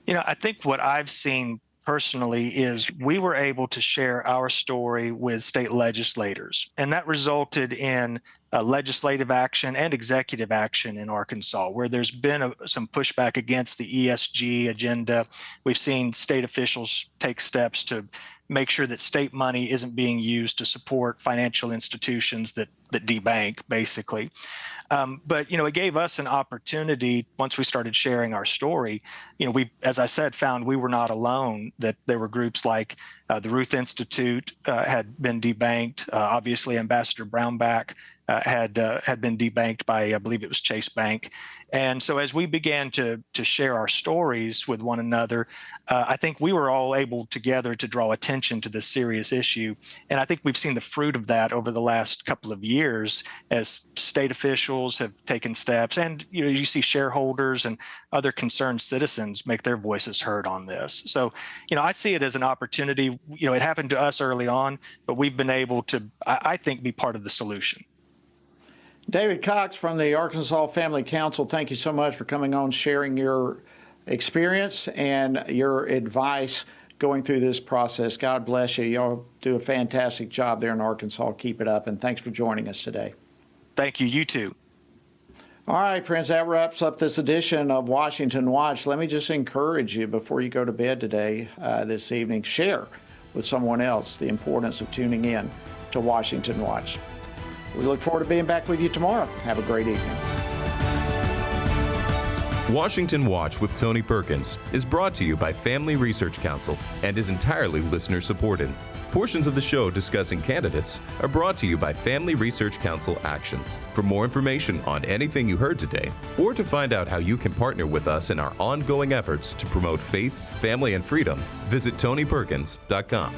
I think what I've seen personally is we were able to share our story with state legislators, and that resulted in legislative action and executive action in Arkansas, where there's been some pushback against the ESG agenda. We've seen state officials take steps to make sure that state money isn't being used to support financial institutions that debank, basically. But, it gave us an opportunity once we started sharing our story. We, as I said, found we were not alone, that there were groups like the Ruth Institute had been debanked. Obviously, Ambassador Brownback had been debanked by, I believe it was Chase Bank. And so as we began to share our stories with one another, I think we were all able together to draw attention to this serious issue. And I think we've seen the fruit of that over the last couple of years as state officials have taken steps. And, you see shareholders and other concerned citizens make their voices heard on this. So, I see it as an opportunity. It happened to us early on, but we've been able to, I think, be part of the solution. David Cox from the Arkansas Family Council, thank you so much for coming on, sharing your experience and your advice going through this process. God bless you. Y'all do a fantastic job there in Arkansas. Keep it up, and thanks for joining us today. Thank you. You too. All right, friends, that wraps up this edition of Washington Watch. Let me just encourage you before you go to bed today, this evening, share with someone else the importance of tuning in to Washington Watch. We look forward to being back with you tomorrow. Have a great evening. Washington Watch with Tony Perkins is brought to you by Family Research Council and is entirely listener-supported. Portions of the show discussing candidates are brought to you by Family Research Council Action. For more information on anything you heard today, or to find out how you can partner with us in our ongoing efforts to promote faith, family, and freedom, visit TonyPerkins.com.